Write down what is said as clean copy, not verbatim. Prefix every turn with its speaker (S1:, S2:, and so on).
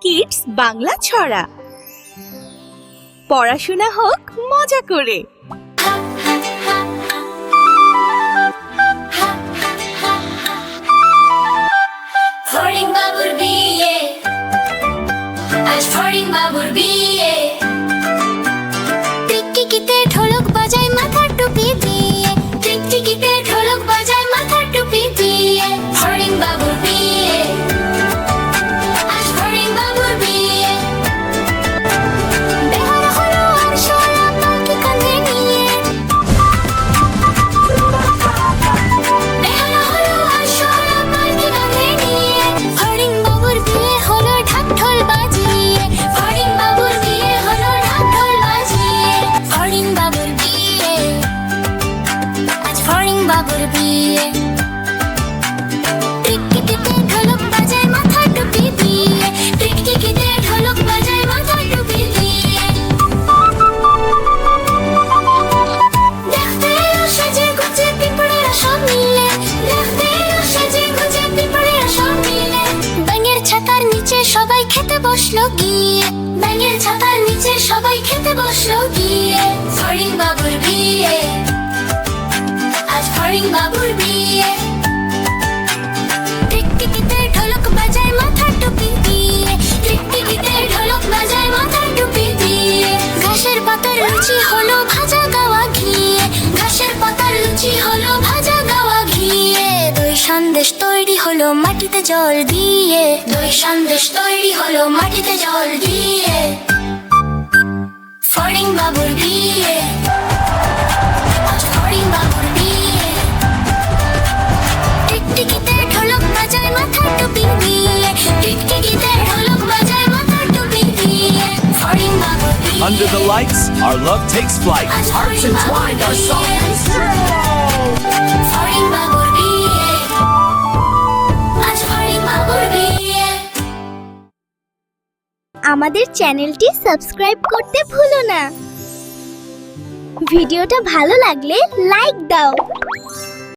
S1: Kids Bangla ছড়া। পড়াশোনা হোক মজা করে।
S2: ফড়িং বাবুর বিয়ে, আজ ফড়িং বাবুর বিয়ে। টিকটিকিতে ঢোলক বাজায় মাথার টুপি দিয়ে, টিকটিকিতে ঢোলক বাজায় মাথার টুপি দিয়ে। ফড়িং বাবুর বিয়ে, আজ ফড়িং বাবুর বিয়ে। বেহারা হলো আর সোলা পালকি কাঁধে নিয়ে, বেহারা হলো আর সোলা পালকি কাঁধে নিয়ে। ফড়িং বাবুর বিয়ে হলো ঢাক ঢোল বাজিয়ে, ফড়িং বাবুর বিয়ে হলো ঢাক ঢোল বাজিয়ে। ফড়িং বাবুর বিয়ে, আজ ফড়িং বাবুর বিয়ে। টিকটিকিতে ঢোলক বাজায় মাথার টুপি দিয়ে, টিকটিকিতে ঢোলক বাজায় মাথার টুপি দিয়ে। দেখতে এলো সেজে গুজে পিঁপড়েরা সব মিলে, দেখতে এলো সেজে গুজে পিঁপড়েরা সব মিলে। ব্যাঙের ছাতার নিচে সবাই খেতে বসলো গিয়ে, ব্যাঙের ছাতার নিচে সবাই খেতে বসলো গিয়ে। ফড়িং বাবুর বিয়ে, আজ ফড়িং বাবুর বিয়ে। টিকটিকিতে ঢোলক বাজায় মাথার টুপি দিয়ে, টিকটিকিতে ঢোলক বাজায় মাথার টুপি দিয়ে। ঘাসের পাতার লুচি হলো ভাজা গাওয়া ঘিয়ে, ঘাসের পাতার লুচি হলো ভাজা গাওয়া ঘিয়ে। দই সন্দেশ তৈরি হলো মাটিতে জল দিয়ে, দই সন্দেশ তৈরি হলো মাটিতে জল দিয়ে। ফড়িং বাবুর বিয়ে, আজ ফড়িং বাবুর বিয়ে। টিকটিকিতে ঢোলক বাজায় মাথার টুপি দিয়ে, টিকটিকিতে ঢোলক বাজায় মাথার টুপি দিয়ে। ফড়িং বাবুর বিয়ে,
S3: Under the lights, our love takes flight.
S2: আজ
S3: Hearts
S2: ফড়িং বাবুর
S3: entwined, our
S2: বিয়ে।
S3: songs true.
S2: ফড়িং বাবুর বিয়ে, আজ ফড়িং বাবুর বিয়ে।
S4: আমাদের চ্যানেলটি সাবস্ক্রাইব করতে ভুলো না। ভিডিওটা ভালো লাগলে লাইক দাও।